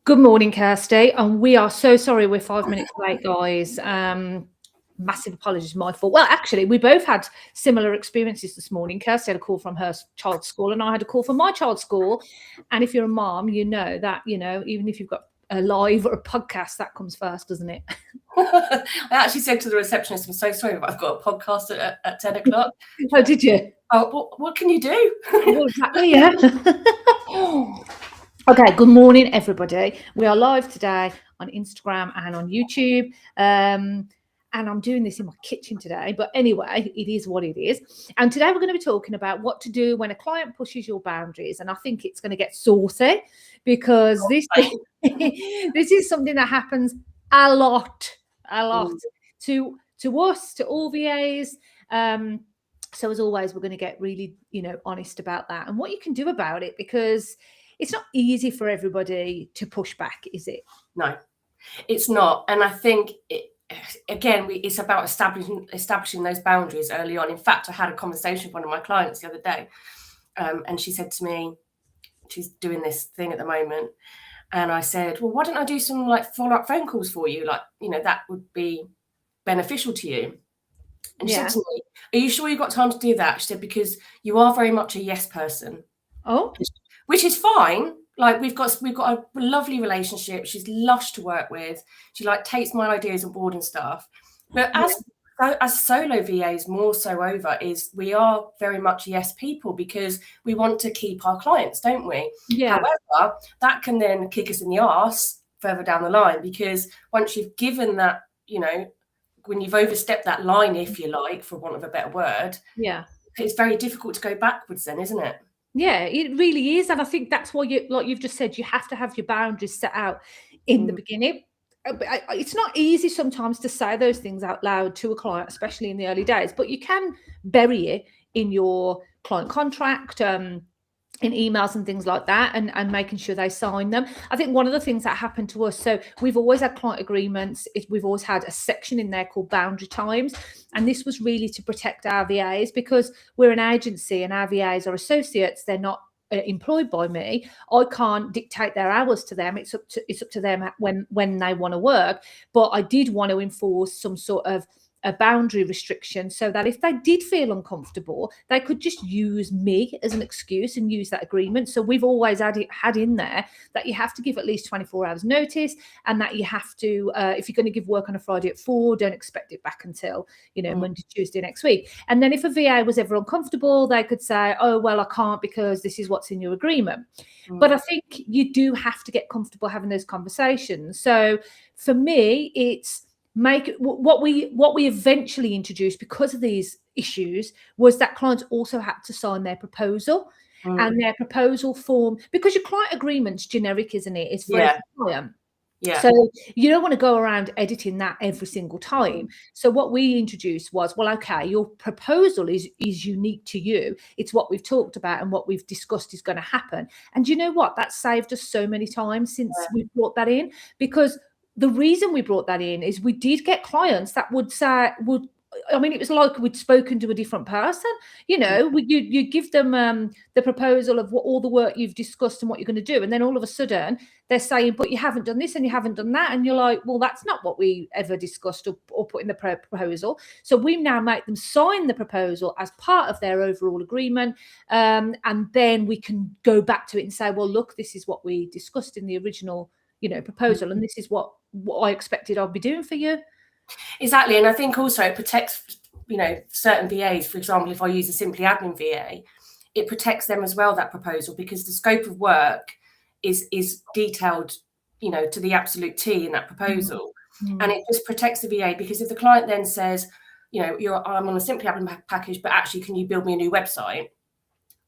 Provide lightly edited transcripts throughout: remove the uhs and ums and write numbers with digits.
Good morning, Kirsty. And we are so sorry we're 5 minutes late, guys. Massive apologies, my fault. Well, actually, we both had similar experiences this morning. Kirsty had a call from her child's school, and I had a call from my child's school. And if you're a mom, you know that, even if you've got a live or a podcast, that comes first, doesn't it? I actually said to the receptionist, I'm so sorry, but I've got a podcast at 10 o'clock. Oh, did you? Oh, what can you do? Well, exactly, yeah. Okay, good morning, everybody. We are live today on Instagram and on YouTube. And I'm doing this in my kitchen today. But anyway, it is what it is. And today we're going to be talking about what to do when a client pushes your boundaries. And I think it's going to get saucy because this is something that happens a lot to us, to all VAs. So as always, we're going to get really, honest about that and what you can do about it, because it's not easy for everybody to push back, is it? No, it's not. And I think, it's about establishing those boundaries early on. In fact, I had a conversation with one of my clients the other day, and she said to me, she's doing this thing at the moment. And I said, well, why don't I do some follow-up phone calls for you? That would be beneficial to you. And she said to me, are you sure you've got time to do that? She said, because you are very much a yes person. Oh, which is fine. We've got a lovely relationship. She's lush to work with. She takes my ideas on board and stuff. But as solo VAs, more so over, is we are very much yes people because we want to keep our clients, don't we? Yeah. However, that can then kick us in the arse further down the line, because once you've given that, when you've overstepped that line, if you like, for want of a better word, it's very difficult to go backwards then, isn't it? Yeah, it really is. And I think that's why you've just said, you have to have your boundaries set out in the beginning. It's not easy sometimes to say those things out loud to a client, especially in the early days, but you can bury it in your client contract, in emails and things like that, and making sure they sign them. I think one of the things that happened to us, so we've always had client agreements. We've always had a section in there called boundary times. And this was really to protect our VAs, because we're an agency and our VAs are associates. They're not employed by me. I can't dictate their hours to them. It's up to them when they want to work. But I did want to enforce some sort of a boundary restriction, so that if they did feel uncomfortable, they could just use me as an excuse and use that agreement. So we've always had in there that you have to give at least 24 hours notice, and that you have to, if you're going to give work on a Friday at 4, don't expect it back until, Monday, Tuesday next week. And then if a VA was ever uncomfortable, they could say, oh, well, I can't because this is what's in your agreement. But I think you do have to get comfortable having those conversations. So for me, it's what we eventually introduced, because of these issues, was that clients also had to sign their proposal and their proposal form, because your client agreement's generic, isn't it? It's for every client. Yeah. So you don't want to go around editing that every single time. So what we introduced was, well, okay, your proposal is unique to you. It's what we've talked about and what we've discussed is going to happen. And you know what? That saved us so many times since we brought that in, because the reason we brought that in is we did get clients that would say, it was like we'd spoken to a different person. You give them the proposal of all the work you've discussed and what you're going to do. And then all of a sudden they're saying, but you haven't done this and you haven't done that. And you're like, well, that's not what we ever discussed or put in the proposal. So we now make them sign the proposal as part of their overall agreement. And then we can go back to it and say, well, look, this is what we discussed in the original proposal, and this is what I expected I'd be doing for you. Exactly. And I think also it protects, certain VAs. For example, if I use a Simply Admin VA, it protects them as well, that proposal, because the scope of work is detailed, to the absolute T in that proposal. And it just protects the VA, because if the client then says, I'm on a Simply Admin package, but actually, can you build me a new website?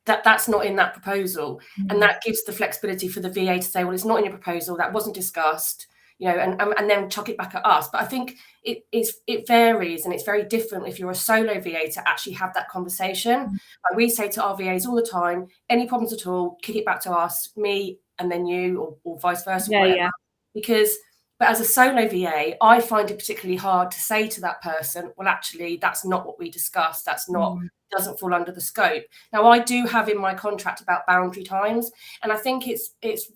That's not in that proposal. And that gives the flexibility for the VA to say, well, it's not in your proposal, that wasn't discussed, and then chuck it back at us. But I think it varies, and it's very different if you're a solo VA to actually have that conversation. Like we say to our VAs all the time, any problems at all, kick it back to us, me and then you, or vice versa. Because But as a solo VA, I find it particularly hard to say to that person, well, actually, that's not what we discussed. That's not, doesn't fall under the scope. Now, I do have in my contract about boundary times. And I think it's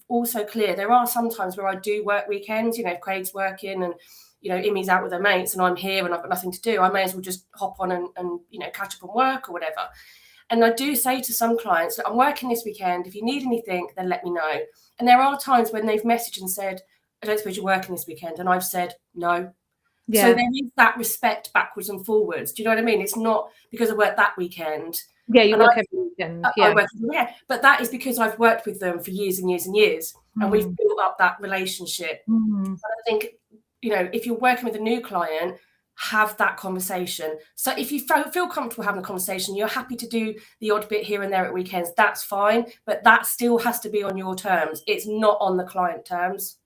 also clear. There are some times where I do work weekends, if Craig's working and, Imi's out with her mates and I'm here and I've got nothing to do, I may as well just hop on and catch up on work or whatever. And I do say to some clients that I'm working this weekend. If you need anything, then let me know. And there are times when they've messaged and said, I don't suppose you're working this weekend. And I've said, no. Yeah. So there is that respect backwards and forwards. Do you know what I mean? It's not because I work that weekend. Yeah, you work every weekend. Yeah. I work every weekend. But that is because I've worked with them for years and years and years. And we've built up that relationship. And I think, if you're working with a new client, have that conversation. So if you feel comfortable having a conversation, you're happy to do the odd bit here and there at weekends, that's fine. But that still has to be on your terms. It's not on the client terms.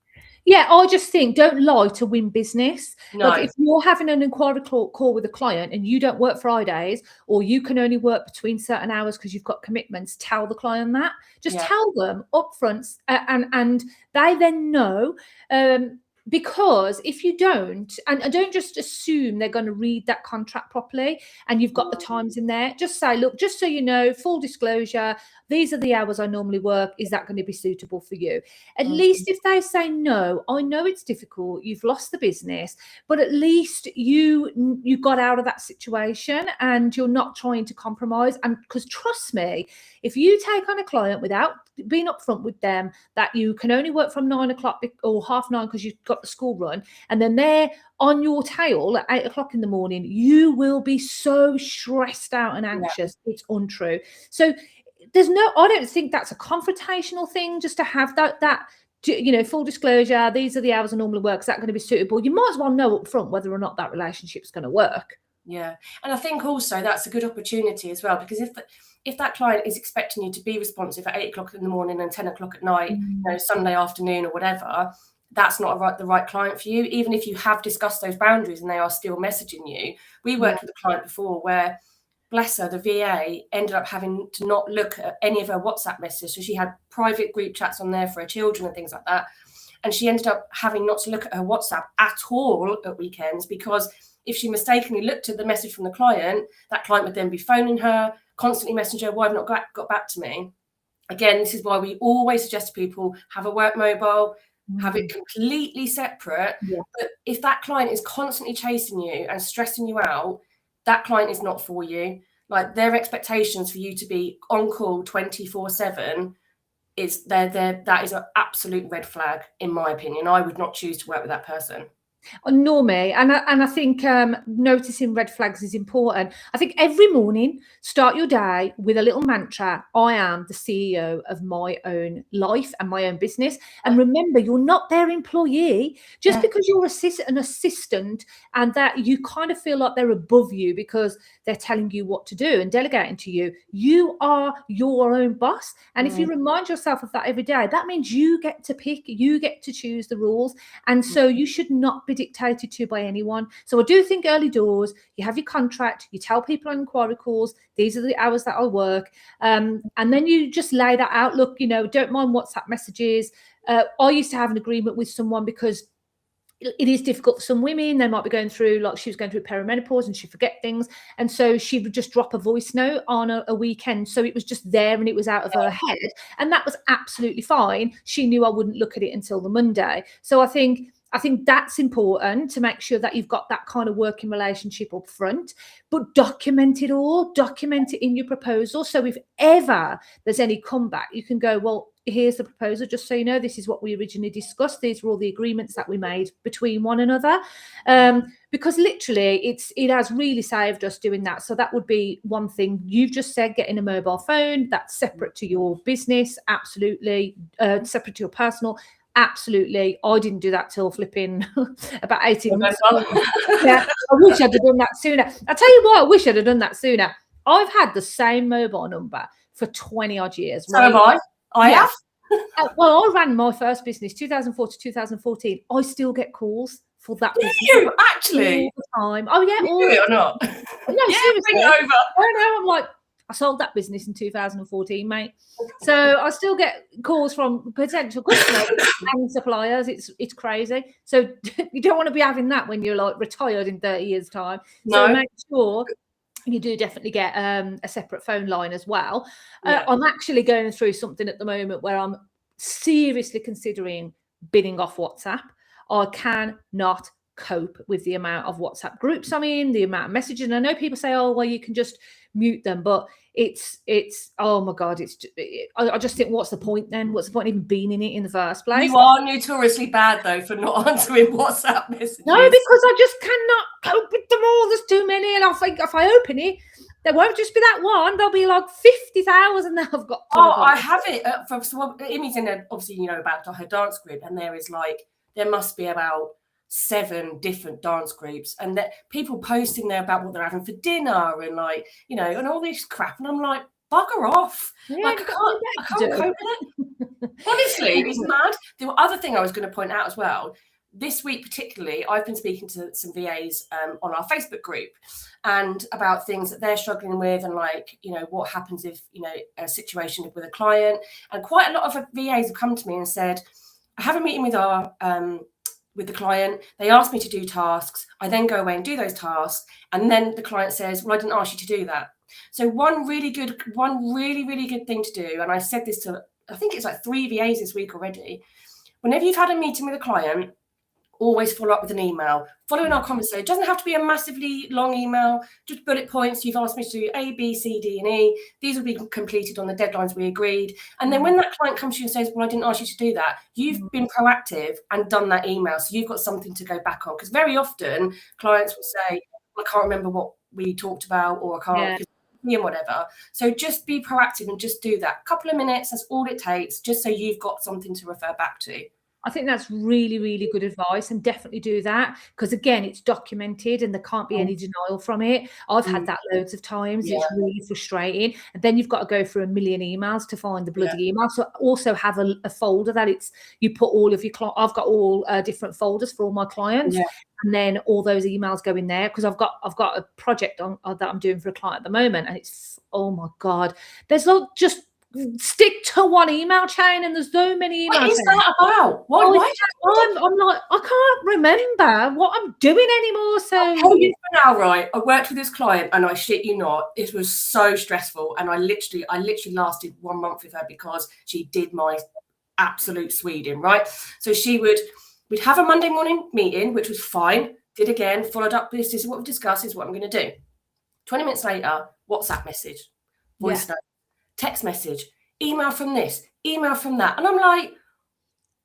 Yeah, I just think don't lie to win business. No. Like if you're having an inquiry call with a client and you don't work Fridays or you can only work between certain hours because you've got commitments, tell the client that. Just tell them upfront and they then know. Because if you don't, and don't just assume they're going to read that contract properly and you've got the times in there, just say, look, just so you know, full disclosure, these are the hours I normally work. Is that going to be suitable for you? At least if they say no, I know it's difficult. You've lost the business, but at least you got out of that situation and you're not trying to compromise. And because trust me, if you take on a client without being upfront with them that you can only work from 9 o'clock or 9:30 because you've got the school run, and then they're on your tail at 8 o'clock in the morning, you will be so stressed out and anxious. Yeah. It's untrue. So I don't think that's a confrontational thing just to have that full disclosure. These are the hours I normally work. Is that going to be suitable? You might as well know up front whether or not that relationship's going to work. Yeah. And I think also that's a good opportunity as well, because if that client is expecting you to be responsive at 8 o'clock in the morning and 10 o'clock at night, Sunday afternoon or whatever, that's not the right client for you. Even if you have discussed those boundaries and they are still messaging you. We worked with a client before where, bless her, the VA ended up having to not look at any of her WhatsApp messages. So she had private group chats on there for her children and things like that. And she ended up having not to look at her WhatsApp at all at weekends, because if she mistakenly looked at the message from the client, that client would then be phoning her, constantly messaging her, why have not got back to me? Again, this is why we always suggest to people, have a work mobile, have it completely separate. Yeah. But if that client is constantly chasing you and stressing you out, that client is not for you. Like, their expectations for you to be on call 24/7 that is an absolute red flag, in my opinion. I would not choose to work with that person. Nor me. And I think noticing red flags is important. I think every morning, start your day with a little mantra. I am the CEO of my own life and my own business. And remember, you're not their employee. Just because you're an assistant and that you kind of feel like they're above you because they're telling you what to do and delegating to you, you are your own boss. And if you remind yourself of that every day, that means you get to pick, you get to choose the rules. And so you should not be dictated to by anyone. So I do think early doors, you have your contract, you tell people on inquiry calls, these are the hours that I work, and then you just lay that out. Look, don't mind WhatsApp messages. I used to have an agreement with someone because it is difficult for some women. They might be going through, like she was going through perimenopause and she'd forget things. And so she would just drop a voice note on a weekend. So it was just there and it was out of her head. And that was absolutely fine. She knew I wouldn't look at it until the Monday. So I think that's important, to make sure that you've got that kind of working relationship up front, but document it all, document it in your proposal. So if ever there's any comeback, you can go, well, here's the proposal, just so you know, this is what we originally discussed. These were all the agreements that we made between one another. Because literally it has really saved us doing that. So that would be one thing. You've just said getting a mobile phone, that's separate to your business, absolutely, separate to your personal. Absolutely. I didn't do that till flipping about 18 months ago. Yeah, I wish I'd have done that sooner. I'll tell you what, I wish I'd have done that sooner. I've had the same mobile number for 20 odd years. So have I. I have. Well, I ran my first business 2004 to 2014. I still get calls for that. Do you actually? All the time. Oh yeah. You do it or not? No, seriously. Bring it over. No, I'm like, I sold that business in 2014, mate. So I still get calls from potential customers and suppliers. It's crazy. So you don't want to be having that when you're like retired in 30 years' time. So make sure you do definitely get a separate phone line as well. I'm actually going through something at the moment where I'm seriously considering binning off WhatsApp. I cannot cope with the amount of WhatsApp groups I'm in, the amount of messages. And I know people say, oh, well, you can just mute them, but it's oh my God, I just think, what's the point then? What's the point of even being in it in the first place? You are notoriously bad though for not answering WhatsApp messages. No, because I just cannot cope with them all. There's too many, and I think if I open it, there won't just be that one. There'll be like 50,000 that I've got. I have it from Imi's in obviously, you know, about her dance group, and there must be about 7 different dance groups, and that people posting there about what they're having for dinner and like, you know, and all this crap, and I'm like, bugger off. Like, I can't cope with it. Honestly, it's mad. The other thing I was going to point out as well, this week particularly, I've been speaking to some VAs on our Facebook group, and about things that they're struggling with, and like, you know, what happens if, you know, a situation with a client. And quite a lot of VAs have come to me and said, I have a meeting with the client. They asked me to do tasks. I then go away and do those tasks, and then the client says, well, I didn't ask you to do that. So one really, really good thing to do, and I said this to, I think it's like 3 VAs this week already. Whenever you've had a meeting with a client, always follow up with an email following our conversation. It doesn't have to be a massively long email, just bullet points. You've asked me to do A, B, C, D, and E. These will be completed on the deadlines we agreed. And then when that client comes to you and says, well, I didn't ask you to do that, you've been proactive and done that email. So you've got something to go back on. Because very often clients will say, I can't remember what we talked about, or I can't, and whatever. So just be proactive and just do that. A couple of minutes, that's all it takes, just so you've got something to refer back to. I think that's really, really good advice, and definitely do that, because again, it's documented and there can't be any denial from it. I've had that loads of times. It's really frustrating, and then you've got to go through a million emails to find the bloody email. So also have a folder that you put all of your I've got all different folders for all my clients, and then all those emails go in there, because I've got a project on that I'm doing for a client at the moment, and it's, oh my God, there's not just stick to one email chain, and there's so many emails. What is that about? Why I'm like, I can't remember what I'm doing anymore. So I'll tell you for now, right? I worked with this client, and I shit you not, it was so stressful, and I literally lasted 1 month with her because she did my absolute Sweden, right? So we'd have a Monday morning meeting, which was fine. Did again, followed up. This is what we discussed. This is what I'm going to do. 20 minutes later, WhatsApp message, voice note, text message, email from this, email from that. And I'm like,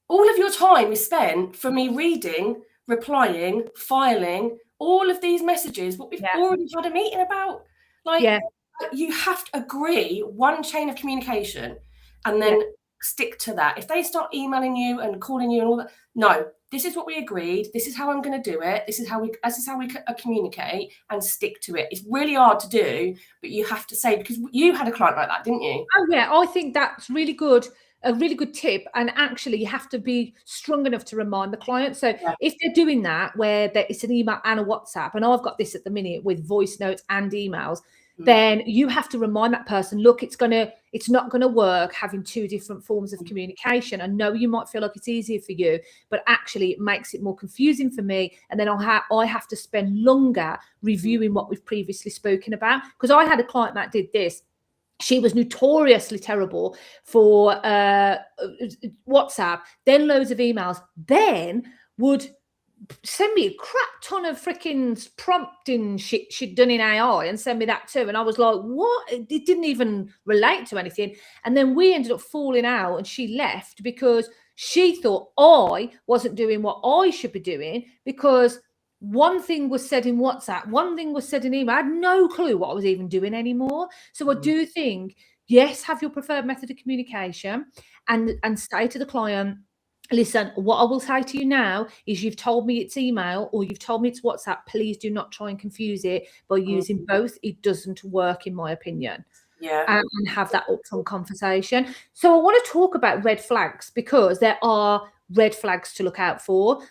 all of your time is spent for me reading, replying, filing all of these messages, what we've already had a meeting about. Like, you have to agree one chain of communication and then stick to that. If they start emailing you and calling you and all that, no, this is what we agreed. This is how I'm going to do it. This is how we communicate, and stick to it. It's really hard to do, but you have to say, because you had a client like that, didn't you? Oh yeah, I think that's really good. A really good tip. And actually, you have to be strong enough to remind the client. So if they're doing that, where it's an email and a WhatsApp, and I've got this at the minute with voice notes and emails, then you have to remind that person, look, it's not going to work having 2 different forms of communication. I know you might feel like it's easier for you, but actually it makes it more confusing for me. And then I have to spend longer reviewing what we've previously spoken about. Because I had a client that did this. She was notoriously terrible for WhatsApp, then loads of emails, then would send me a crap ton of freaking prompting shit she'd done in AI and send me that too. And I was like, what? It didn't even relate to anything. And then we ended up falling out, and she left because she thought I wasn't doing what I should be doing, because one thing was said in WhatsApp, one thing was said in email. I had no clue what I was even doing anymore. So I do think, yes, have your preferred method of communication, and say to the client, listen, what I will say to you now is, you've told me it's email or you've told me it's WhatsApp. Please do not try and confuse it by using both. It doesn't work, in my opinion. And have that upfront conversation. So I want to talk about red flags, because there are red flags to look out for.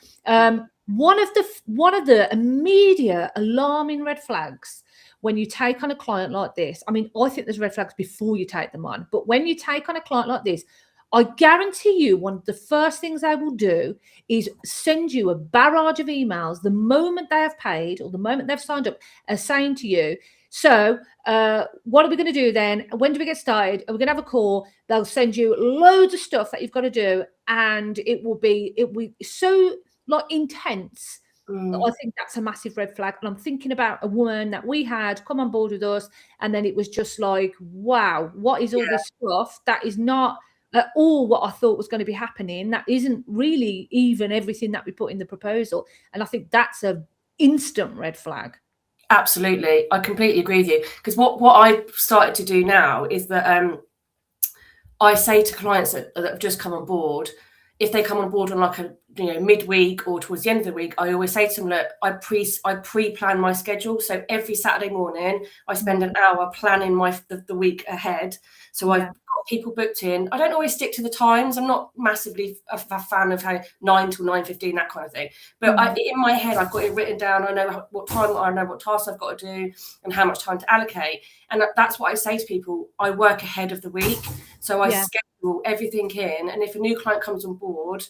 One of the immediate alarming red flags when you take on a client like this, I mean, I think there's red flags before you take them on, but when you take on a client like this, I guarantee you one of the first things they will do is send you a barrage of emails the moment they have paid or the moment they've signed up, saying to you, so what are we going to do then? When do we get started? Are we going to have a call? They'll send you loads of stuff that you've got to do, and it will be so like intense. I think that's a massive red flag. And I'm thinking about a woman that we had come on board with us, and then it was just like, wow, what is all this stuff that is not at all what I thought was going to be happening? That isn't really even everything that we put in the proposal. And I think that's a instant red flag. Absolutely. I completely agree with you. Because what I started to do now is that I say to clients that have just come on board, if they come on board on like a midweek or towards the end of the week, I always say to them, look, I pre-plan my schedule. So every Saturday morning, I spend an hour planning the week ahead. So I've got people booked in. I don't always stick to the times. I'm not massively a fan of how 9 till 9:15, that kind of thing. But in my head, I've got it written down. I know what time, I know what tasks I've got to do and how much time to allocate. And that's what I say to people. I work ahead of the week. So I schedule everything in. And if a new client comes on board,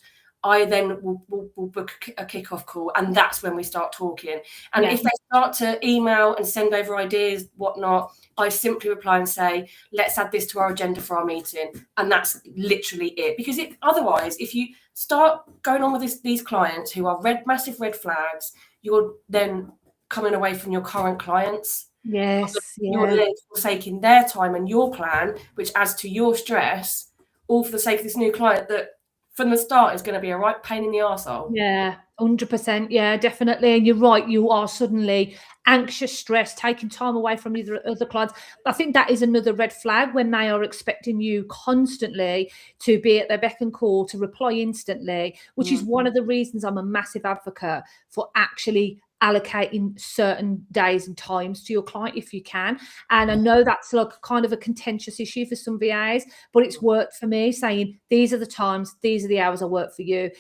I then will book a kickoff call, and that's when we start talking. And if they start to email and send over ideas, whatnot, I simply reply and say, let's add this to our agenda for our meeting. And that's literally it. Because otherwise, if you start going on with these clients who are massive red flags, you're then coming away from your current clients. Yes. You're then forsaking their time and your plan, which adds to your stress, all for the sake of this new client that from the start is going to be a right pain in the arsehole. Yeah, 100%. Yeah, definitely. And you're right. You are suddenly anxious, stressed, taking time away from other clients. I think that is another red flag when they are expecting you constantly to be at their beck and call, to reply instantly, which is one of the reasons I'm a massive advocate for actually allocating certain days and times to your client if you can. And I know that's like kind of a contentious issue for some VAs, but it's worked for me, saying these are the times, these are the hours I work for you.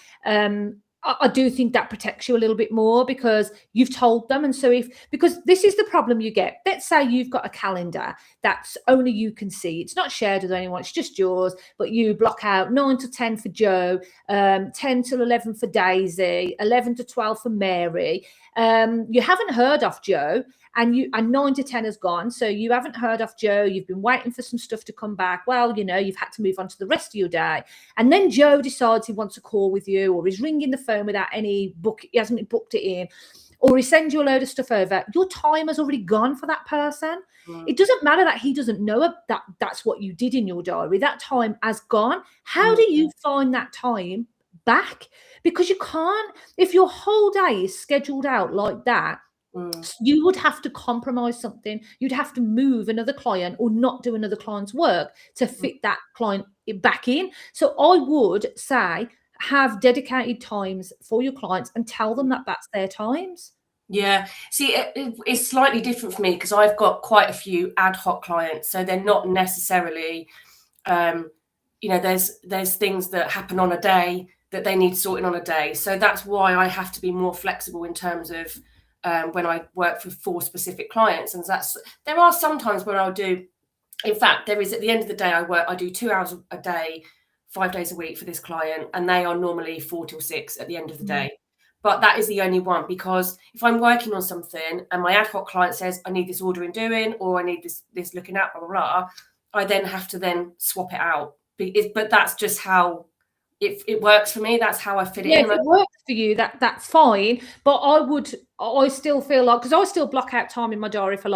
I do think that protects you a little bit more because you've told them. And so because this is the problem you get. Let's say you've got a calendar that's only you can see. It's not shared with anyone. It's just yours, but you block out 9 to 10 for Joe, 10 till 11 for Daisy, 11 to 12 for Mary. You haven't heard of Joe, and 9 to 10 has gone. So you haven't heard of Joe. You've been waiting for some stuff to come back. Well, you've had to move on to the rest of your day. And then Joe decides he wants a call with you, or he's ringing the phone without any book. He hasn't booked it in, or he sends you a load of stuff over. Your time has already gone for that person. It doesn't matter that he doesn't know that that's what you did in your diary. That time has gone. How do you find that time back? Because you can't, if your whole day is scheduled out like that, you would have to compromise something. You'd have to move another client or not do another client's work to fit that client back in. So I would say have dedicated times for your clients and tell them that that's their times. Yeah. See, it's slightly different for me because I've got quite a few ad hoc clients. So they're not necessarily, there's things that happen on a day that they need sorting on a day. So that's why I have to be more flexible in terms of when I work for specific clients. And there are some times where I'll do, in fact, there is at the end of the day, I do 2 hours a day, 5 days a week for this client, and they are normally 4 till 6 at the end of the day. But that is the only one, because if I'm working on something and my ad hoc client says, I need this ordering doing, or I need this looking at, blah, blah, blah, I then have to then swap it out. But that's just how it works for me. That's how I fit it in. If it works for you, that's fine. But I still feel like, because I still block out time in my diary for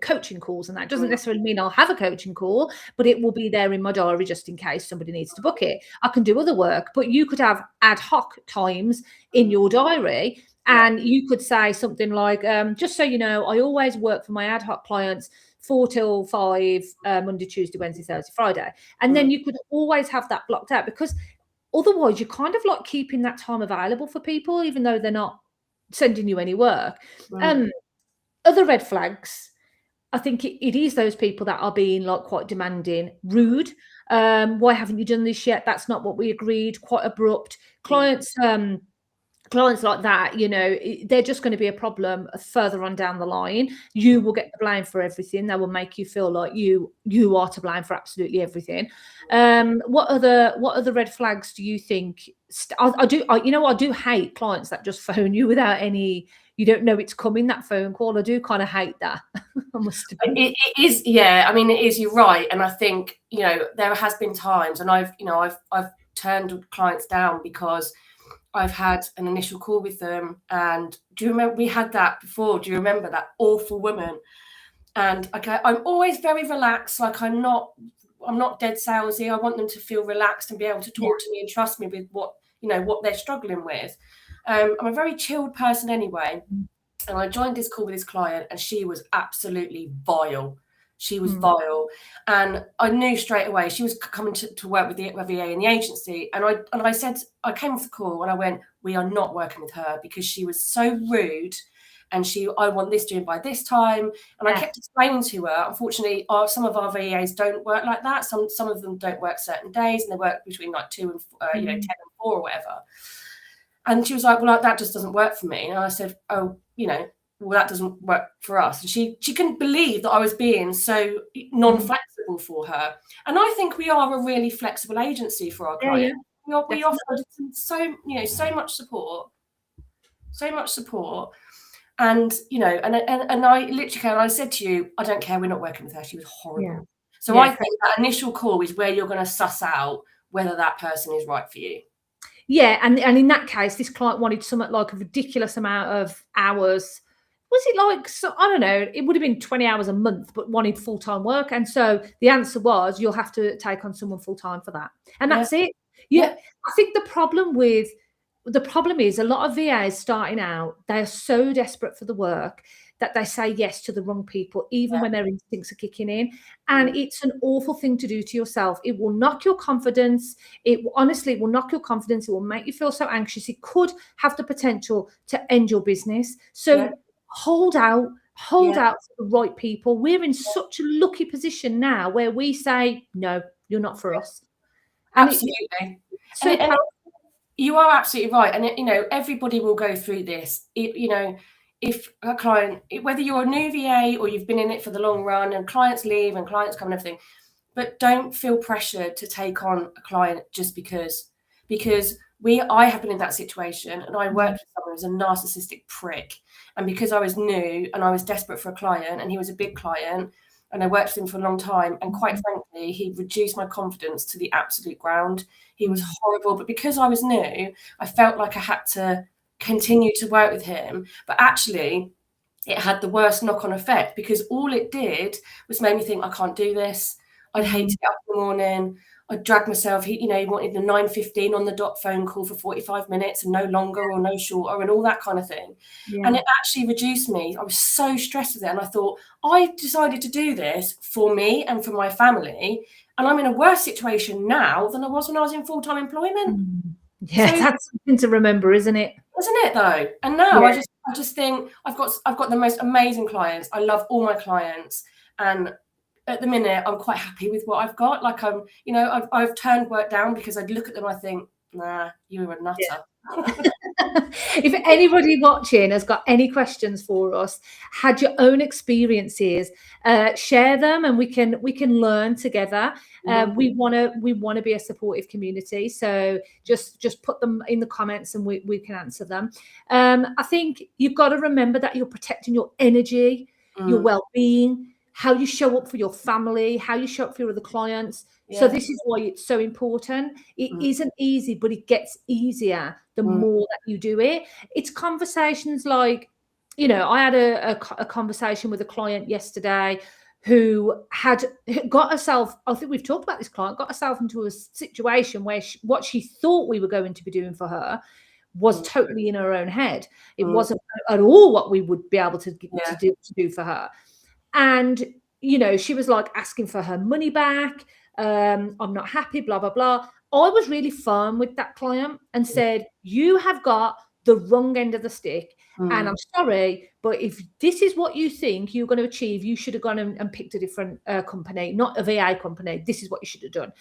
coaching calls, and that doesn't necessarily mean I'll have a coaching call, but it will be there in my diary just in case somebody needs to book it. I can do other work, but you could have ad hoc times in your diary, and you could say something like, just so you know, I always work for my ad hoc clients 4 till 5, Monday, Tuesday, Wednesday, Thursday, Friday. And then you could always have that blocked out, because otherwise you're kind of like keeping that time available for people, even though they're not sending you any work. Other red flags, I think it is those people that are being like quite demanding, rude. Why haven't you done this yet? That's not what we agreed. Quite abrupt. Clients clients like that, you know, they're just going to be a problem further on down the line. You will get the blame for everything. They will make you feel like you are to blame for absolutely everything. What other red flags do you think? I do hate clients that just phone you without any. You don't know it's coming, that phone call. I do kind of hate that. I must admit. It is, yeah. I mean, it is. You're right, and I think, you know, there has been times, and I've turned clients down because I've had an initial call with them. And do you remember we had that before? Do you remember that awful woman? And okay, I'm always very relaxed. Like I'm not dead salesy. I want them to feel relaxed and be able to talk to me and trust me with what they're struggling with. I'm a very chilled person anyway. And I joined this call with this client, and she was absolutely vile. She was vile. And I knew straight away she was coming to work with the VA in the agency. And I said, I came off the call and I went, we are not working with her because she was so rude. And I want this doing by this time. And I kept explaining to her, unfortunately, some of our VAs don't work like that. Some of them don't work certain days, and they work between like 2 and 10 and 4 or whatever. And she was like, well, that just doesn't work for me. And I said, oh, well, that doesn't work for us. And she couldn't believe that I was being so non-flexible for her. And I think we are a really flexible agency for our clients. We offer so much support. And, and I literally, I said to you, I don't care, we're not working with her. She was horrible. Yeah. So I think that initial call is where you're going to suss out whether that person is right for you. Yeah, and in that case, this client wanted something like a ridiculous amount of hours. Was it like, so I don't know, it would have been 20 hours a month, but wanted full-time work. And so the answer was, you'll have to take on someone full-time for that. And that's it. Yeah. I think the problem is a lot of VAs starting out, they're so desperate for the work that they say yes to the wrong people, even when their instincts are kicking in. And it's an awful thing to do to yourself. It will knock your confidence. Honestly, it will knock your confidence. It will make you feel so anxious. It could have the potential to end your business. So hold out for the right people. We're in such a lucky position now where we say, no, you're not for us. And absolutely. And you are absolutely right. And, everybody will go through this. If a client, whether you're a new VA or you've been in it for the long run, and clients leave and clients come and everything, but don't feel pressured to take on a client just because I have been in that situation, and I worked with someone who was a narcissistic prick. And because I was new and I was desperate for a client, and he was a big client, and I worked with him for a long time, and quite frankly, he reduced my confidence to the absolute ground. He was horrible, but because I was new, I felt like I had to continue to work with him. But actually, it had the worst knock-on effect, because all it did was make me think, I can't do this. I'd hate to get up in the morning. I'd drag myself. He wanted the 9:15 on the dot phone call for 45 minutes and no longer or no shorter and all that kind of thing. Yeah. And it actually reduced me. I was so stressed with it. And I thought, I decided to do this for me and for my family. And I'm in a worse situation now than I was when I was in full-time employment. Yeah, so, that's something to remember, isn't it? Isn't it though? And now I just think I've got the most amazing clients. I love all my clients, and at the minute I'm quite happy with what I've got. Like I've turned work down because I'd look at them and I think, nah, you're a nutter. Yeah. If anybody watching has got any questions for us, had your own experiences, share them, and we can learn together. We want to be a supportive community, so just put them in the comments and we can answer them. I think you've got to remember that you're protecting your energy, your well-being, how you show up for your family, how you show up for your other clients. Yeah. So this is why it's so important. It isn't easy, but it gets easier the more that you do it. It's conversations like, I had a conversation with a client yesterday who had got herself, I think we've talked about this client, got herself into a situation where what she thought we were going to be doing for her was totally in her own head. It wasn't at all what we would be able to do for her. And, she was like asking for her money back. I'm not happy, blah, blah, blah. I was really firm with that client and said, you have got the wrong end of the stick. And I'm sorry, but if this is what you think you're going to achieve, you should have gone and picked a different company, not a VA company. This is what you should have done.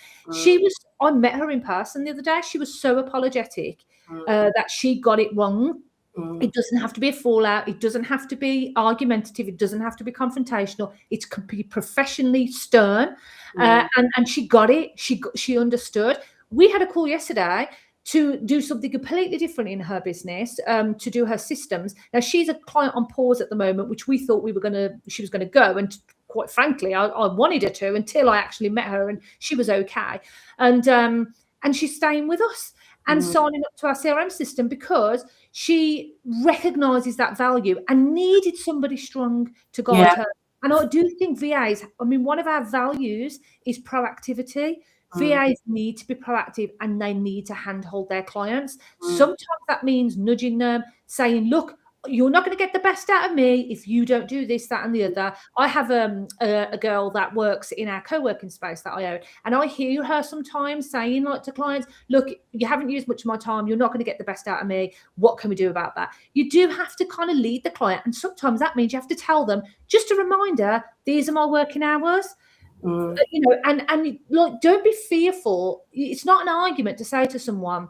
I met her in person the other day. She was so apologetic that she got it wrong. It doesn't have to be a fallout. It doesn't have to be argumentative. It doesn't have to be confrontational. It's completely professionally stern. And she got it. She understood. We had a call yesterday to do something completely different in her business, to do her systems. Now, she's a client on pause at the moment, which we thought she was going to go. And quite frankly, I wanted her to until I actually met her and she was okay. And she's staying with us and signing up to our CRM system because she recognizes that value and needed somebody strong to guide her. And I do think VAs, one of our values is proactivity. VAs need to be proactive and they need to handhold their clients. Sometimes that means nudging them, saying, look, you're not going to get the best out of me if you don't do this, that, and the other. I have a girl that works in our co-working space that I own, and I hear her sometimes saying, like, to clients, look, you haven't used much of my time. You're not going to get the best out of me. What can we do about that? You do have to kind of lead the client, and sometimes that means you have to tell them, just a reminder, these are my working hours. And like, don't be fearful. It's not an argument to say to someone,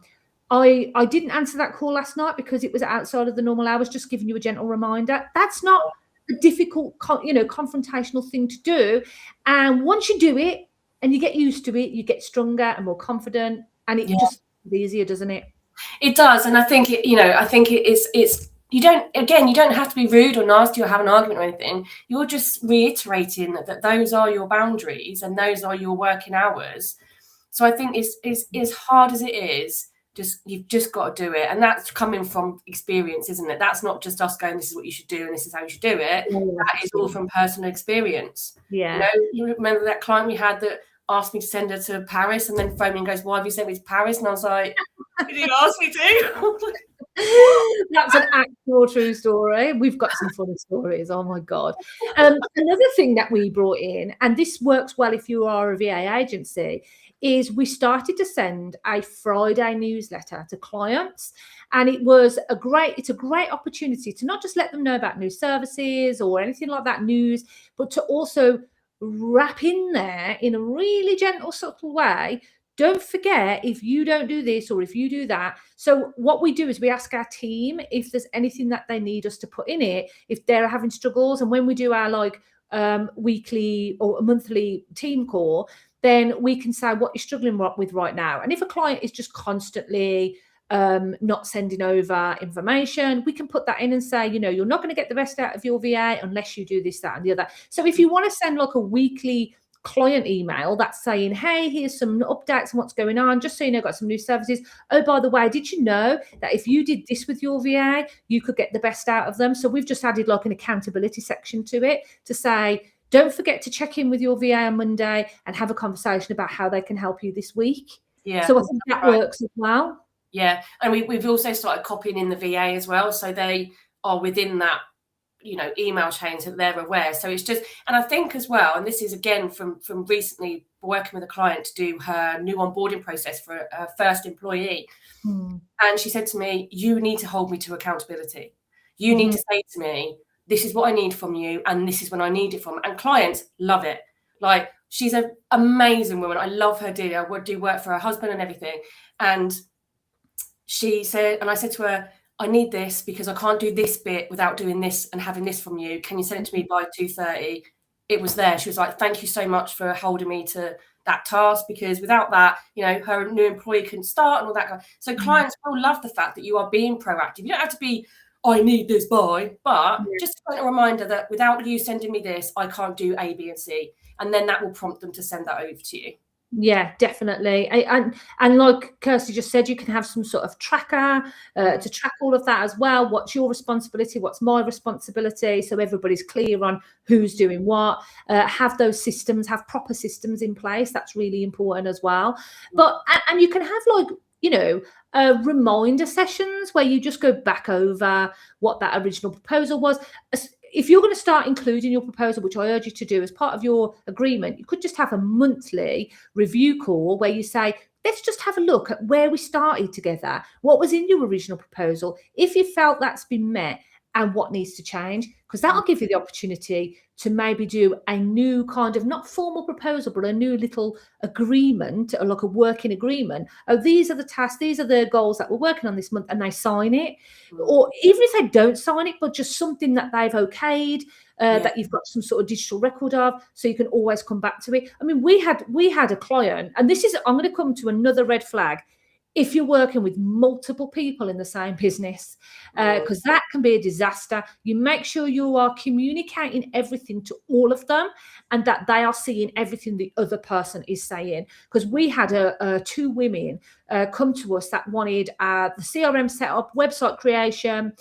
I didn't answer that call last night because it was outside of the normal hours, just giving you a gentle reminder. That's not a difficult, confrontational thing to do. And once you do it and you get used to it, you get stronger and more confident, and it just is easier, doesn't it? It does. And I think it's you don't have to be rude or nasty or have an argument or anything. You're just reiterating that those are your boundaries and those are your working hours. So I think it's as hard as it is, you've just got to do it. And that's coming from experience, isn't it? That's not just us going, this is what you should do and this is how you should do it. That is all from personal experience. Yeah. You remember that client we had that asked me to send her to Paris and then phoned me and goes, why have you sent me to Paris? And I was like, did you ask me to? That's an actual true story. We've got some funny stories. Oh my God. Another thing that we brought in, and this works well if you are a VA agency, is we started to send a Friday newsletter to clients. And it's a great opportunity to not just let them know about new services or anything like that news, but to also wrap in there in a really gentle, subtle way. Don't forget, if you don't do this or if you do that. So what we do is we ask our team if there's anything that they need us to put in it, if they're having struggles. And when we do our weekly or monthly team call, then we can say what you're struggling with right now. And if a client is just constantly not sending over information, we can put that in and say, you're not going to get the best out of your VA unless you do this, that, and the other. So if you want to send like a weekly client email that's saying, hey, here's some updates on what's going on, just so you know, got some new services. Oh, by the way, did you know that if you did this with your VA, you could get the best out of them? So we've just added like an accountability section to it to say, don't forget to check in with your VA on Monday and have a conversation about how they can help you this week. Yeah. So I think that works as well. Yeah. And we've also started copying in the VA as well. So they are within that, email chains that they're aware. So it's just, and I think as well, and this is again from recently working with a client to do her new onboarding process for her first employee. And she said to me, you need to hold me to accountability. You need to say to me, this is what I need from you, and this is when I need it from. And clients love it. Like, she's an amazing woman. I love her dearly. I would do work for her husband and everything. And she said, and I said to her, I need this because I can't do this bit without doing this and having this from you. Can you send it to me by 2:30? It was there. She was like, thank you so much for holding me to that task, because without that, her new employee couldn't start and all that. So clients will love the fact that you are being proactive. You don't have to be, I need this by, but just a reminder that without you sending me this, I can't do A, B, and C. And then that will prompt them to send that over to you. Yeah, definitely. And like Kirsty just said, you can have some sort of tracker to track all of that as well. What's your responsibility? What's my responsibility? So everybody's clear on who's doing what. Have those systems, have proper systems in place. That's really important as well. But and you can have reminder sessions where you just go back over what that original proposal was. If you're going to start including your proposal, which I urge you to do as part of your agreement, you could just have a monthly review call where you say, let's just have a look at where we started together. What was in your original proposal? If you felt that's been met, and what needs to change, because that'll give you the opportunity to maybe do a new kind of, not formal proposal, but a new little agreement, or like a working agreement. Oh, these are the tasks, these are the goals that we're working on this month, and they sign it. Or even if they don't sign it, but just something that they've okayed, that you've got some sort of digital record of, so you can always come back to it. I mean, we had a client, and this is, I'm going to come to another red flag. If you're working with multiple people in the same business, because that can be a disaster. You make sure you are communicating everything to all of them, and that they are seeing everything the other person is saying. Because we had two women come to us that wanted the CRM setup, website creation,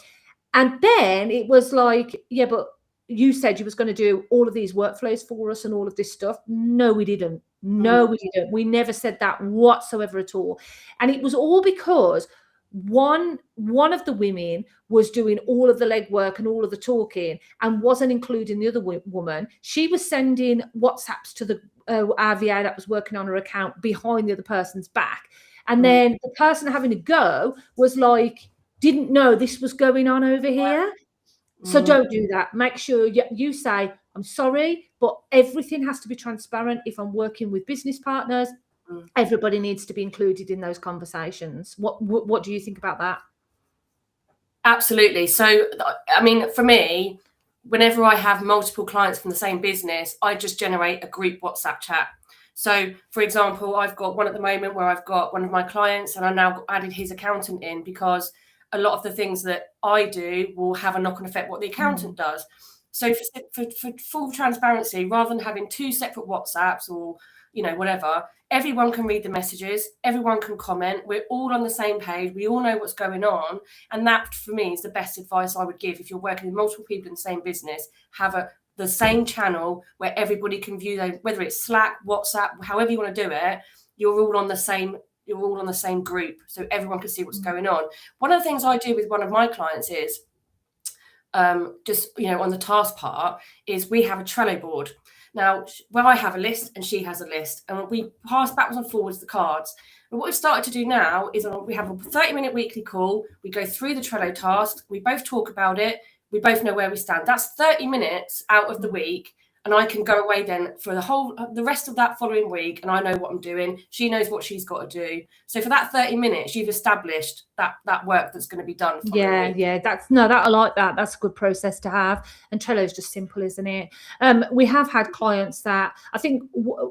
and then it was like, yeah, but you said you was going to do all of these workflows for us and all of this stuff. No, we didn't. No, we didn't. We never said that whatsoever at all. And it was all because one of the women was doing all of the legwork and all of the talking and wasn't including the other woman. She was sending WhatsApps to the our VA that was working on her account behind the other person's back. And then the person having to go was like, didn't know this was going on over here. So don't do that. Make sure you say, I'm sorry, but everything has to be transparent. If I'm working with business partners, everybody needs to be included in those conversations. What do you think about that? Absolutely. So, I mean, for me, whenever I have multiple clients from the same business, I just generate a group WhatsApp chat. So, for example, I've got one at the moment where I've got one of my clients, and I now added his accountant in, because a lot of the things that I do will have a knock-on effect what the accountant does. So for full transparency, rather than having two separate WhatsApps or, whatever, everyone can read the messages, everyone can comment, we're all on the same page, we all know what's going on. And that, for me, is the best advice I would give. If you're working with multiple people in the same business, have the same channel where everybody can view those, whether it's Slack, WhatsApp, however you want to do it, you're all on the same group, so everyone can see what's going on. One of the things I do with one of my clients is, just, on the task part, is we have a Trello board. Now, where I have a list and she has a list, and we pass backwards and forwards the cards. And what we've started to do now is we have a 30-minute weekly call. We go through the Trello tasks. We both talk about it. We both know where we stand. That's 30 minutes out of the week. And I can go away then for the rest of that following week, and I know what I'm doing. She knows what she's got to do. So for that 30 minutes, you've established that work that's going to be done. Yeah. I like that. That's a good process to have. And Trello is just simple, isn't it? We have had clients that, I think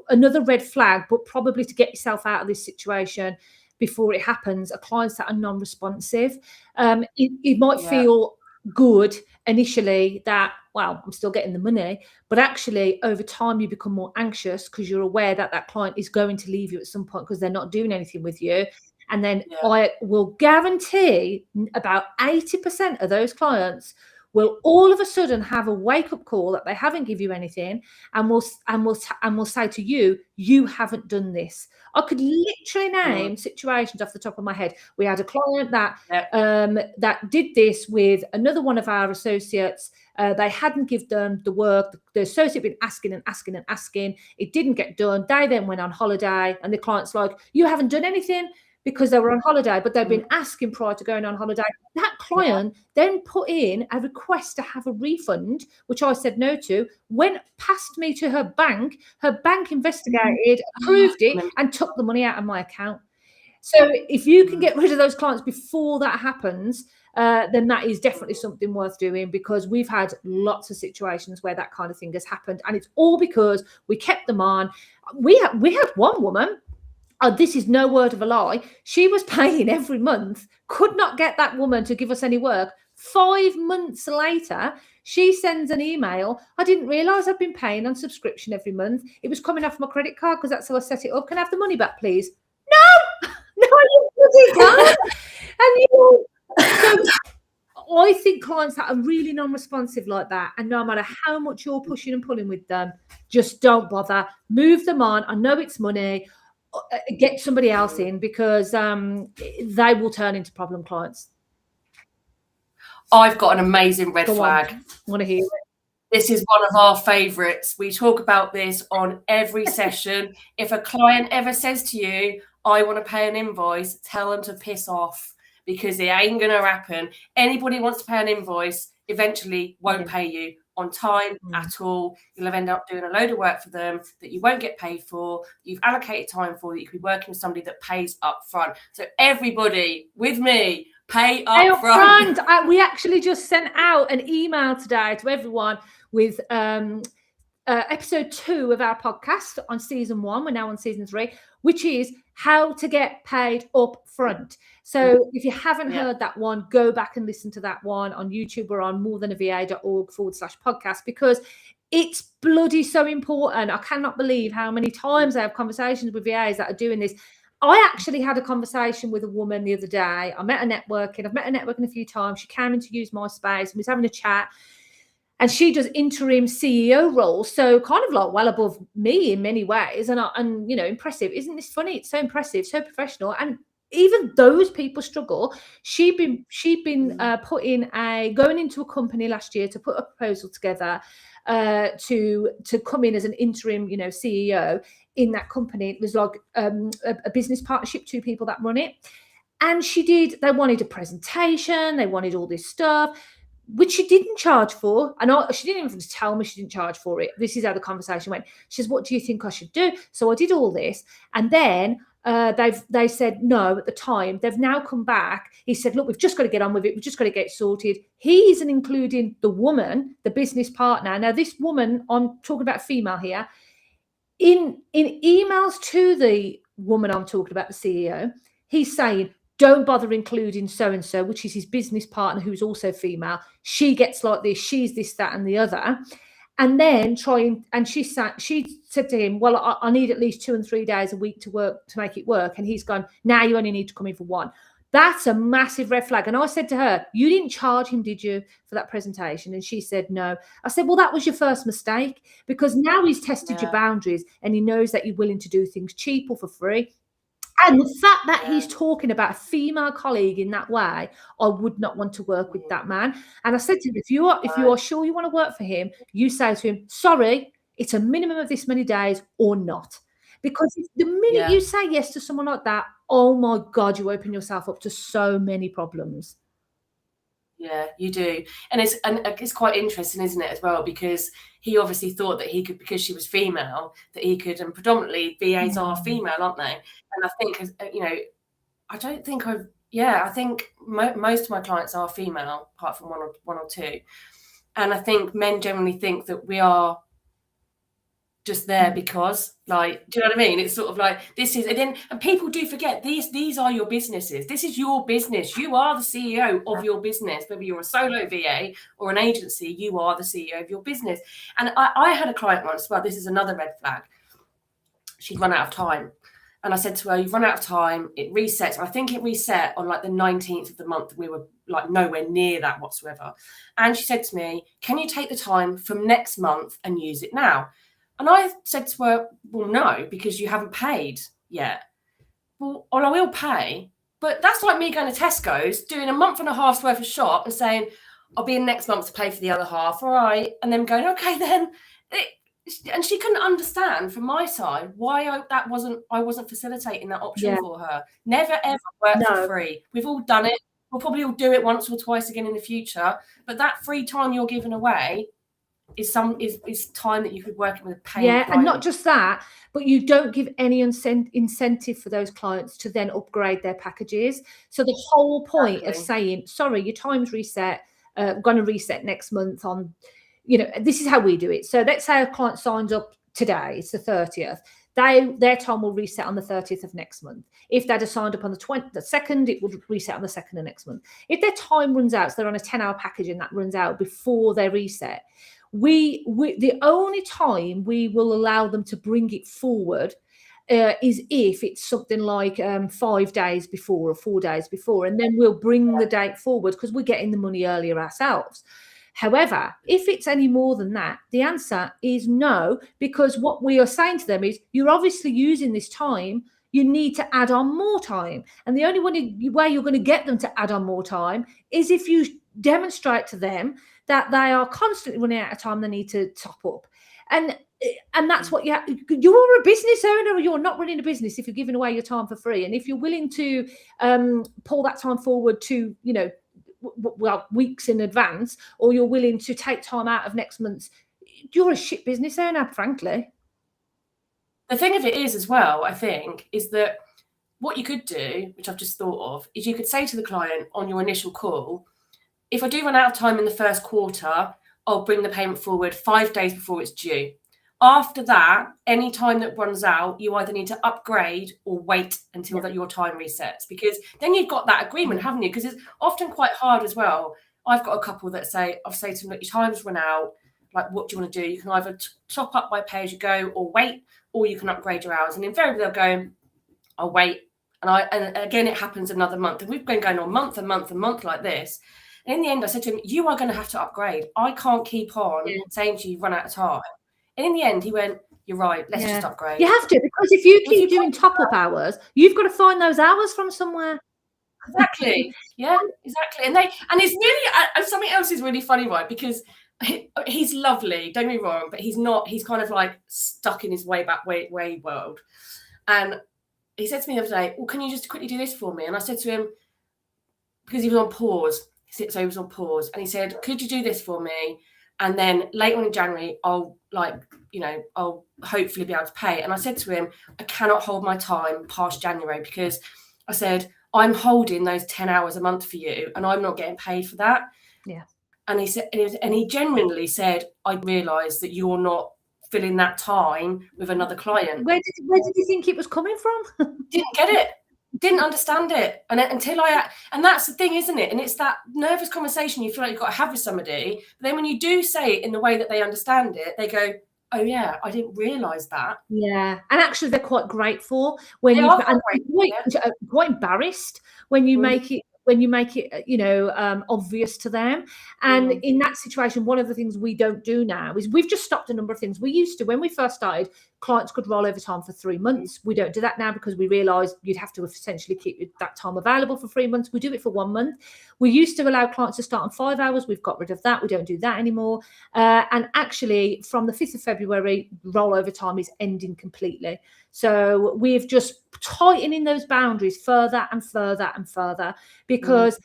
another red flag, but probably to get yourself out of this situation before it happens, are clients that are non-responsive. It might feel good initially that, well, I'm still getting the money, but actually over time you become more anxious because you're aware that that client is going to leave you at some point because they're not doing anything with you. And then I will guarantee about 80% of those clients will all of a sudden have a wake-up call that they haven't given you anything, and will say to you, you haven't done this. I could literally name situations off the top of my head. We had a client that that did this with another one of our associates. They hadn't given them the work. The associate had been asking and asking and asking. It didn't get done. They then went on holiday, and the client's like, you haven't done anything, because they were on holiday, but they've been asking prior to going on holiday. That client then put in a request to have a refund, which I said no to, went past me to her bank investigated, approved it, and took the money out of my account. So if you can get rid of those clients before that happens, then that is definitely something worth doing, because we've had lots of situations where that kind of thing has happened, and it's all because we kept them on. We had one woman, this is no word of a lie, she was paying every month, could not get that woman to give us any work. 5 months later, she sends an email, I didn't realise I've been paying on subscription every month. It was coming off my credit card because that's how I set it up. Can I have the money back, please? No, you can't. And so I think clients that are really non-responsive like that, and no matter how much you're pushing and pulling with them, just don't bother. Move them on. I know it's money. Get somebody else in, because they will turn into problem clients. I've got an amazing red flag. I want to hear it. This is one of our favourites. We talk about this on every session. If a client ever says to you, I want to pay an invoice, tell them to piss off, because it ain't going to happen. Anybody who wants to pay an invoice eventually won't pay you on time at all. You'll end up doing a load of work for them that you won't get paid for, you've allocated time for, that you could be working with somebody that pays up front. So everybody with me, pay up front. We actually just sent out an email today to everyone with episode 2 of our podcast on season 1. We're now on season 3, which is how to get paid up front. So if you haven't heard that one, go back and listen to that one on YouTube or on morethanava.org/podcast, because it's bloody so important. I cannot believe how many times I have conversations with VAs that are doing this. I actually had a conversation with a woman the other day. I've met her networking a few times. She came in to use my space and was having a chat. And she does interim CEO roles, so kind of like well above me in many ways, and you know, impressive. Isn't this funny? It's so impressive, so professional. And even those people struggle. She'd been going into a company last year to put a proposal together to come in as an interim, you know, CEO in that company. It was like a business partnership, 2 people that run it. And they wanted a presentation, they wanted all this stuff, which she didn't charge for. And she didn't even tell me she didn't charge for it. This is how the conversation went. She says, what do you think I should do? So I did all this. And then they said no at the time. They've now come back. He said, look, we've just got to get on with it. We've just got to get it sorted. He isn't including the woman, the business partner. Now, this woman, I'm talking about female here, in emails to the woman I'm talking about, the CEO, he's saying, don't bother including so-and-so, which is his business partner, who's also female. She gets like this, she's this, that, and the other. And then she said to him, well, I need at least 2 and 3 days a week to make it work. And he's gone, now you only need to come in for 1. That's a massive red flag. And I said to her, you didn't charge him, did you, for that presentation? And she said, no. I said, well, that was your first mistake, because now he's tested your boundaries and he knows that you're willing to do things cheap or for free. And the fact that he's talking about a female colleague in that way, I would not want to work with that man. And I said to him, if you are sure you want to work for him, you say to him, sorry, it's a minimum of this many days or not. Because the minute you say yes to someone like that, oh my God, you open yourself up to so many problems. Yeah, you do. And it's quite interesting, isn't it, as well, because he obviously thought that he could, because she was female, that he could, and predominantly VAs are female, aren't they? And I think, you know, I think most of my clients are female, apart from one or two. And I think men generally think that we are just there because, like, do you know what I mean? It's sort of like, this is, and people do forget, these are your businesses. This is your business. You are the CEO of your business. Whether you're a solo VA or an agency, you are the CEO of your business. And I had a client once, well, this is another red flag. She'd run out of time. And I said to her, you've run out of time. It resets. And I think it reset on like the 19th of the month. And we were like nowhere near that whatsoever. And she said to me, can you take the time from next month and use it now? And I said to her, well, no, because you haven't paid yet. Well, I will pay. But that's like me going to Tesco's, doing a month and a half's worth of shop and saying, I'll be in next month to pay for the other half. All right. And then going, okay, then. And she couldn't understand from my side why I wasn't facilitating that option for her. Never, ever work for free. We've all done it. We'll probably all do it once or twice again in the future. But that free time you're giving away is time that you could work with a paid client. And not just that, but you don't give any incentive for those clients to then upgrade their packages. So the whole point of saying, sorry, your time's reset, going to reset next month on, you know, this is how we do it. So let's say a client signs up today, it's the 30th. Their time will reset on the 30th of next month. If they'd have signed up on the 2nd, it would reset on the 2nd of next month. If their time runs out, so they're on a 10-hour package and that runs out before they reset, we the only time we will allow them to bring it forward is if it's something like 5 days before or 4 days before, and then we'll bring the date forward because we're getting the money earlier ourselves. However, if it's any more than that, the answer is no, because what we are saying to them is, you're obviously using this time, you need to add on more time. And the only way you're going to get them to add on more time is if you demonstrate to them that they are constantly running out of time, they need to top up. And And that's what you're a business owner, or you're not running a business if you're giving away your time for free. And if you're willing to pull that time forward to, weeks in advance, or you're willing to take time out of next month's, you're a shit business owner, frankly. The thing of it is as well, I think, is that what you could do, which I've just thought of, is you could say to the client on your initial call, if I do run out of time in the first quarter, I'll bring the payment forward 5 days before it's due. After that, any time that runs out, you either need to upgrade or wait until that your time resets, because then you've got that agreement, haven't you? Because it's often quite hard as well. I've got a couple that I've said to them, look, your time's run out. Like, what do you want to do? You can either top up by pay as you go or wait, or you can upgrade your hours. And invariably they'll go, I'll wait. And again, it happens another month. And we've been going on month and month and month like this. And in the end, I said to him, you are going to have to upgrade. I can't keep on saying to you, run out of time. And in the end, he went, you're right, let's just upgrade. You have to, because if you keep doing top-up hours, you've got to find those hours from somewhere. Exactly. Yeah, exactly. And it's really, and something else is really funny, right? Because he's lovely, don't get me wrong, but he's kind of like stuck in his way world. And he said to me the other day, well, can you just quickly do this for me? And I said to him, because he was on pause, so he was on pause, and he said, could you do this for me? And then later on in January, I'll hopefully be able to pay. And I said to him, I cannot hold my time past January, because I said, I'm holding those 10 hours a month for you and I'm not getting paid for that. Yeah. And he said, and he genuinely said, I realised that you're not filling that time with another client. Where did you think it was coming from? Didn't get it. Didn't understand it. And that's the thing, isn't it? And it's that nervous conversation you feel like you've got to have with somebody. But then when you do say it in the way that they understand it, they go, oh yeah, I didn't realise that. Yeah. And actually they're quite grateful when quite embarrassed when you make it obvious to them. And in that situation, one of the things we don't do now is we've just stopped a number of things. We used to, when we first started, clients could roll over time for 3 months. We don't do that now because we realised you'd have to essentially keep that time available for 3 months. We do it for 1 month. We used to allow clients to start on 5 hours. We've got rid of that. We don't do that anymore. And actually, from the 5th of February, rollover time is ending completely. So we've just tightening those boundaries further and further and further, because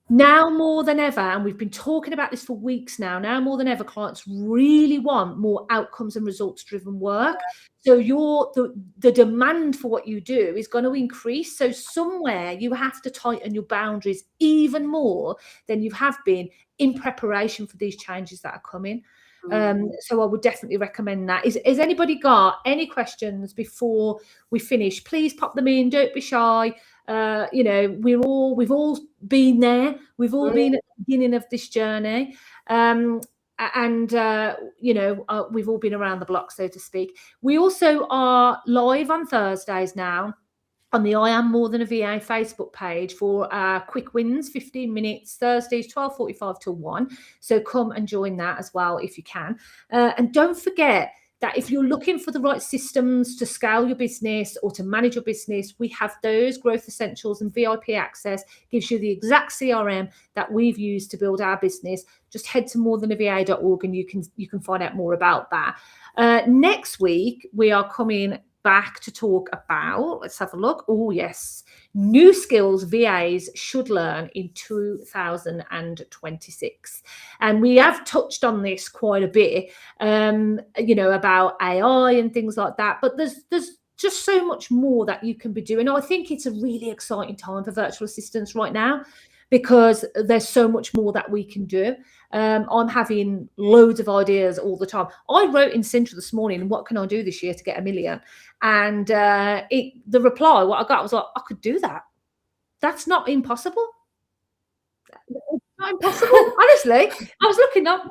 now more than ever, and we've been talking about this for weeks now more than ever, clients really want more outcomes and results driven work. So the demand for what you do is going to increase. So somewhere you have to tighten your boundaries even more than you have been in preparation for these changes that are coming. So I would definitely recommend that. Is anybody got any questions before we finish? Please pop them in. Don't be shy. We've all been there. We've all been at the beginning of this journey. We've all been around the block, so to speak. We also are live on Thursdays now on the I Am More Than a VA Facebook page for quick wins, 15 minutes, Thursdays, 12:45 to 1. So come and join that as well if you can. And don't forget that if you're looking for the right systems to scale your business or to manage your business, we have those Growth Essentials, and VIP Access gives you the exact CRM that we've used to build our business. Just head to morethanava.org and you can find out more about that. Next week, we are coming back to talk about, let's have a look. Oh, yes. New skills VAs should learn in 2026. And we have touched on this quite a bit, about AI and things like that. But there's just so much more that you can be doing. I think it's a really exciting time for virtual assistants right now, because there's so much more that we can do. I'm having loads of ideas all the time. I wrote in Central this morning, what can I do this year to get 1 million? And the reply, what I got was like, I could do that. That's not impossible. It's not impossible. Honestly, I was looking up.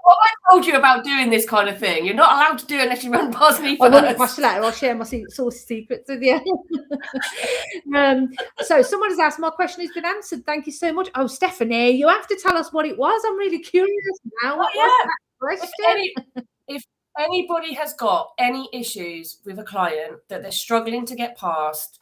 Well, I told you about doing this kind of thing. You're not allowed to do it unless you run past me first. I won't pass you later. I'll share my source secrets with you. So someone has asked, my question has been answered. Thank you so much. Oh, Stephanie, you have to tell us what it was. I'm really curious now. What was that question? If anybody has got any issues with a client that they're struggling to get past,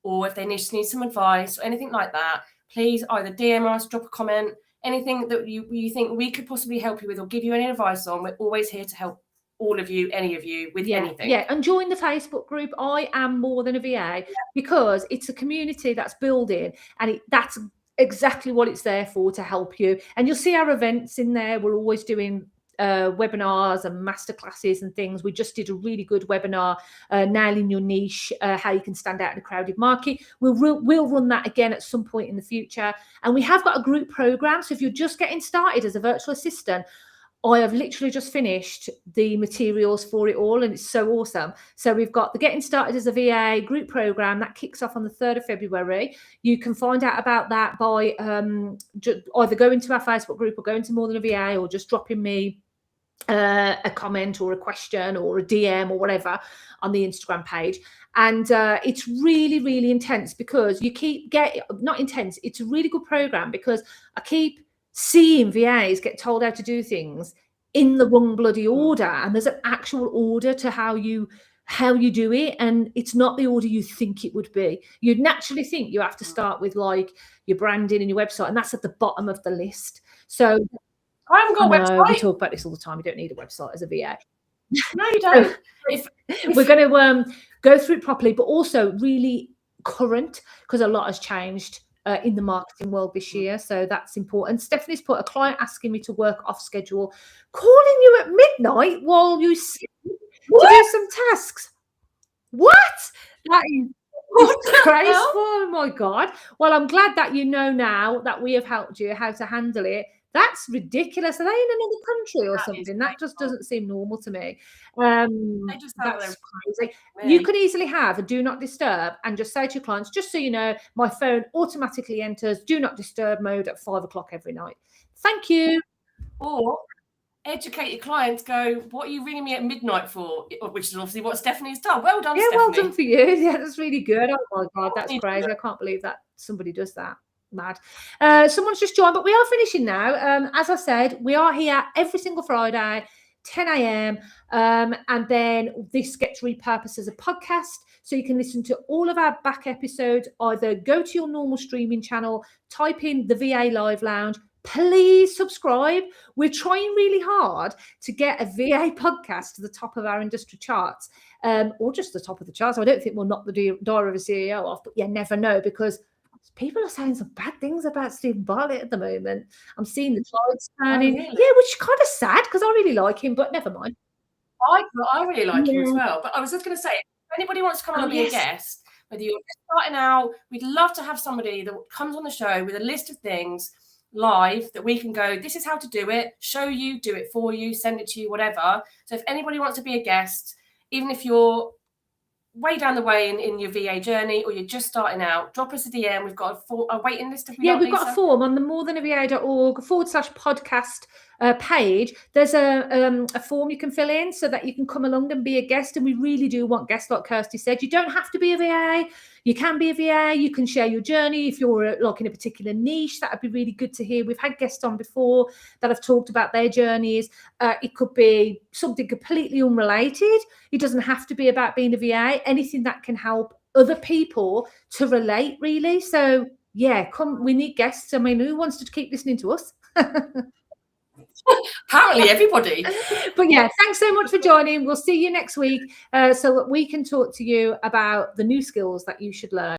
or if they just need some advice or anything like that, please either DM us, drop a comment. Anything that you think we could possibly help you with or give you any advice on, we're always here to help. all of you, any of you, with anything. Yeah, and join the Facebook group. I am more than a VA, because it's a community that's building, and that's exactly what it's there for, to help you. And you'll see our events in there. We're always doing webinars and masterclasses and things. We just did a really good webinar, nailing your niche, how you can stand out in a crowded market. We'll run that again at some point in the future. And we have got a group program. So if you're just getting started as a virtual assistant, I have literally just finished the materials for it all, and it's so awesome. So we've got the Getting Started as a VA group program that kicks off on the 3rd of February. You can find out about that by either going to our Facebook group or going to More Than a VA, or just dropping me a comment or a question or a DM or whatever on the Instagram page. And it's really, really intense, because you keep not intense, it's a really good program, because I keep seeing VAs get told how to do things in the wrong bloody order, and there's an actual order to how you do it, and it's not the order you think it would be. You'd naturally think you have to start with like your branding and your website, and that's at the bottom of the list. So I haven't got a website. We talk about this all the time. You don't need a website as a VA. No, you don't. We're going to go through it properly, but also really current, because a lot has changed in the marketing world this year. So that's important. Stephanie's put a client asking me to work off schedule, calling you at midnight while you sit to do some tasks. What? That is crazy. Oh my God. Well, I'm glad that you know now that we have helped you how to handle it. That's ridiculous. Are they in another country or something? That just doesn't seem normal to me. That's crazy. You could easily have a do not disturb and just say to your clients, just so you know, my phone automatically enters do not disturb mode at 5 o'clock every night. Thank you. Or educate your clients, go, what are you ringing me at midnight for? Which is obviously what Stephanie's done. Well done, Stephanie. Well done for you. Yeah, that's really good. Oh my God, that's crazy. I can't believe that somebody does that. Mad. Someone's just joined, but we are finishing now. As I said, we are here every single Friday, 10 a.m. And then this gets repurposed as a podcast, so you can listen to all of our back episodes. Either go to your normal streaming channel, type in the VA Live Lounge. Please subscribe. We're trying really hard to get a VA podcast to the top of our industry charts, or just the top of the charts. I don't think we'll knock the door of a CEO off, but you never know, because people are saying some bad things about Stephen Bartlett at the moment. I'm seeing the tides turning. Oh, really? Yeah, which is kind of sad, because I really like him, but never mind. I really like him as well. But I was just going to say, if anybody wants to come on and be a guest, whether you're just starting out, we'd love to have somebody that comes on the show with a list of things live that we can go, this is how to do it, show you, do it for you, send it to you, whatever. So if anybody wants to be a guest, even if you're way down the way in your VA journey, or you're just starting out, drop us a DM. We've got a waiting list. We've got a form on the morethanava.org/podcast page. There's a form you can fill in so that you can come along and be a guest. And we really do want guests, like Kirsty said. You don't have to be a VA. You can be a VA. You can share your journey. If you're like in a particular niche, that would be really good to hear. We've had guests on before that have talked about their journeys. It could be something completely unrelated. It doesn't have to be about being a VA. Anything that can help other people to relate, really. So yeah, come. We need guests. I mean, who wants to keep listening to us? Apparently everybody. But yeah, thanks so much for joining. We'll see you next week so that we can talk to you about the new skills that you should learn.